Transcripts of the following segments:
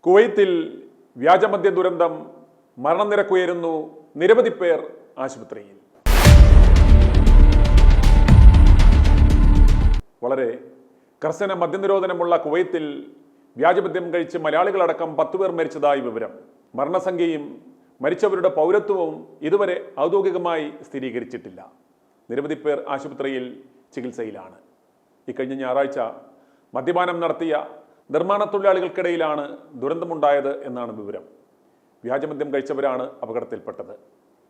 കുവൈത്തിൽ വ്യാജമദ്യ ദുരന്തം, മരണനിരക്കുയരുന്നു, നിരവധി പേർ ആശുപത്രിയിൽ. വളരെ കർശന മദ്യനിരോധനമുള്ള കുവൈത്തിൽ വ്യാജമദ്യം കഴിച്ച് മലയാളികളടക്കം 10 പേർ മരിച്ചതായി വിവരം. മരണസംഖ്യയും മരിച്ചവരുടെ പൗരത്വവും ഇതുവരെ ഔദ്യോഗികമായി സ്ഥിരീകരിച്ചിട്ടില്ല. നിരവധി പേർ ആശുപത്രിയിൽ ചികിത്സയിലാണ്. ഇക്കഴിഞ്ഞ ഞായറാഴ്ച മദ്യപാനം നടത്തിയ നിർമ്മാണ തൊഴിലാളികൾക്കിടയിലാണ് ദുരന്തമുണ്ടായത് എന്നാണ് വിവരം. വ്യാജമദ്യം കഴിച്ചവരാണ് അപകടത്തിൽപ്പെട്ടത്.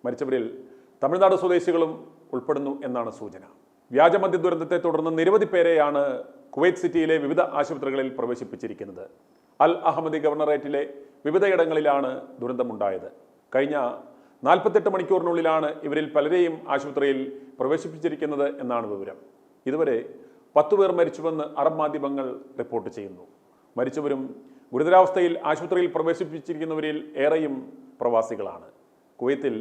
മരിച്ചവരിൽ തമിഴ്നാട് സ്വദേശികളും ഉൾപ്പെടുന്നു എന്നാണ് സൂചന. വ്യാജമദ്യ ദുരന്തത്തെ തുടർന്ന് നിരവധി പേരെയാണ് കുവൈറ്റ് സിറ്റിയിലെ വിവിധ ആശുപത്രികളിൽ പ്രവേശിപ്പിച്ചിരിക്കുന്നത്. അൽ അഹമ്മദി ഗവർണറേറ്റിലെ വിവിധയിടങ്ങളിലാണ് ദുരന്തമുണ്ടായത്. കഴിഞ്ഞ 48 മണിക്കൂറിനുള്ളിലാണ് ഇവരിൽ പലരെയും ആശുപത്രിയിൽ പ്രവേശിപ്പിച്ചിരിക്കുന്നത് എന്നാണ് വിവരം. ഇതുവരെ 10 പേർ മരിച്ചുവെന്ന് അറബ് മാധ്യമങ്ങൾ റിപ്പോർട്ട് ചെയ്യുന്നു. മരിച്ചവരും ഗുരുതരാവസ്ഥയിൽ ആശുപത്രിയിൽ പ്രവേശിപ്പിച്ചിരിക്കുന്നവരിൽ ഏറെയും പ്രവാസികളാണ്. കുവൈത്തിൽ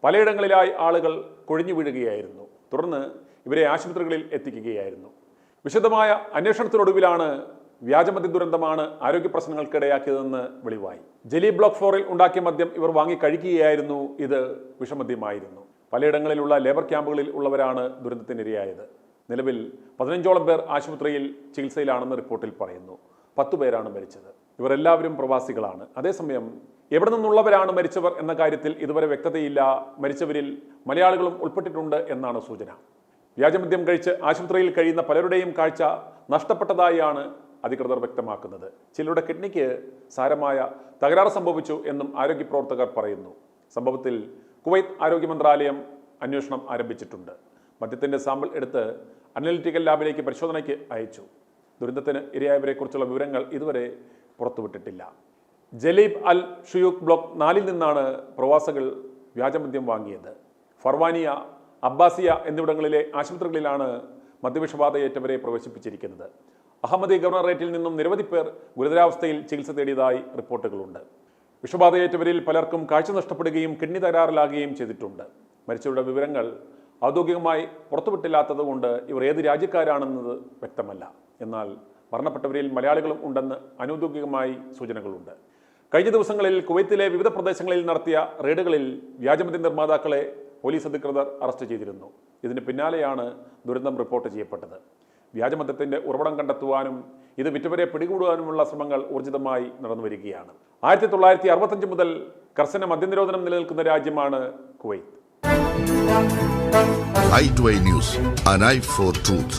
പലയിടങ്ങളിലായി ആളുകൾ കൊഴിഞ്ഞു വീഴുകയായിരുന്നു. തുടർന്ന് ഇവരെ ആശുപത്രികളിൽ എത്തിക്കുകയായിരുന്നു. വിശദമായ അന്വേഷണത്തിനൊടുവിലാണ് വ്യാജമദ്യ ദുരന്തമാണ് ആരോഗ്യ പ്രശ്നങ്ങൾക്കിടയാക്കിയതെന്ന് വെളിവായി. ജലി ബ്ലോക്ക് 4-ൽ ഉണ്ടാക്കിയ മദ്യം ഇവർ വാങ്ങി കഴിക്കുകയായിരുന്നു. ഇത് വിഷമദ്യമായിരുന്നു. പലയിടങ്ങളിലുള്ള ലേബർ ക്യാമ്പുകളിൽ ഉള്ളവരാണ് ദുരന്തത്തിനിരയായത്. നിലവിൽ 15ഓളം പേർ ആശുപത്രിയിൽ ചികിത്സയിലാണെന്ന് റിപ്പോർട്ടിൽ പറയുന്നു. 10 പേരാണ് മരിച്ചത്. ഇവർ എല്ലാവരും പ്രവാസികളാണ്. അതേസമയം എവിടെ നിന്നുള്ളവരാണ് മരിച്ചവർ എന്ന കാര്യത്തിൽ ഇതുവരെ വ്യക്തതയില്ല. മരിച്ചവരിൽ മലയാളികളും ഉൾപ്പെട്ടിട്ടുണ്ട് എന്നാണ് സൂചന. വ്യാജമദ്യം കഴിച്ച് ആശുപത്രിയിൽ കഴിയുന്ന പലരുടെയും കാഴ്ച നഷ്ടപ്പെട്ടതായാണ് അധികൃതർ വ്യക്തമാക്കുന്നത്. ചിലരുടെ കിഡ്നിക്ക് സാരമായ തകരാറ് സംഭവിച്ചു എന്നും ആരോഗ്യ പ്രവർത്തകർ പറയുന്നു. സംഭവത്തിൽ കുവൈത്ത് ആരോഗ്യ മന്ത്രാലയം അന്വേഷണം ആരംഭിച്ചിട്ടുണ്ട്. മദ്യത്തിൻ്റെ സാമ്പിൾ എടുത്ത് അനലിറ്റിക്കൽ ലാബിലേക്ക് പരിശോധനയ്ക്ക് അയച്ചു. ദുരന്തത്തിന് ഇരയായവരെക്കുറിച്ചുള്ള വിവരങ്ങൾ ഇതുവരെ പുറത്തുവിട്ടിട്ടില്ല. ജലീബ് അൽ ഷുയൂഖ് ബ്ലോക്ക് 4-ൽ നിന്നാണ് പ്രവാസികൾ വ്യാജമദ്യം വാങ്ങിയത്. ഫർവാനിയ, അബ്ബാസിയ എന്നിവിടങ്ങളിലെ ആശുപത്രികളിലാണ് മദ്യവിഷബാധയേറ്റവരെ പ്രവേശിപ്പിച്ചിരിക്കുന്നത്. അഹമ്മദി ഗവർണറേറ്റിൽ നിന്നും നിരവധി പേർ ഗുരുതരാവസ്ഥയിൽ ചികിത്സ തേടിയതായി റിപ്പോർട്ടുകളുണ്ട്. വിഷബാധയേറ്റവരിൽ പലർക്കും കാഴ്ച നഷ്ടപ്പെടുകയും കിഡ്നി തകരാറിലാകുകയും ചെയ്തിട്ടുണ്ട്. മരിച്ചവരുടെ വിവരങ്ങൾ ഔദ്യോഗികമായി പുറത്തുവിട്ടില്ലാത്തതുകൊണ്ട് ഇവർ ഏത് രാജ്യക്കാരാണെന്നത് വ്യക്തമല്ല. എന്നാൽ മരണപ്പെട്ടവരിൽ മലയാളികളും ഉണ്ടെന്ന് അനൗദ്യോഗികമായി സൂചനകളുണ്ട്. കഴിഞ്ഞ ദിവസങ്ങളിൽ കുവൈത്തിലെ വിവിധ പ്രദേശങ്ങളിൽ നടത്തിയ റെയ്ഡുകളിൽ വ്യാജമദ്യ നിർമ്മാതാക്കളെ പോലീസ് അധികൃതർ അറസ്റ്റ് ചെയ്തിരുന്നു. ഇതിന് പിന്നാലെയാണ് ദുരന്തം റിപ്പോർട്ട് ചെയ്യപ്പെട്ടത്. വ്യാജമദ്യത്തിൻ്റെ ഉറവിടം കണ്ടെത്തുവാനും ഇത് വിറ്റവരെ പിടികൂടുവാനുമുള്ള ശ്രമങ്ങൾ ഊർജിതമായി നടന്നു വരികയാണ്. 1965 മുതൽ കർശന മദ്യനിരോധനം നിലനിൽക്കുന്ന രാജ്യമാണ് Kuwait. i2i News, an eye for truth.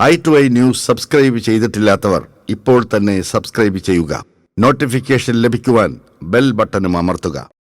i2i News subscribe ചെയ്തിട്ടില്ലാത്തവർ ഇപ്പോൾ തന്നെ സബ്സ്ക്രൈബ് ചെയ്യുക. നോട്ടിഫിക്കേഷൻ ലഭിക്കുവാൻ ബെൽ ബട്ടണും അമർത്തുക.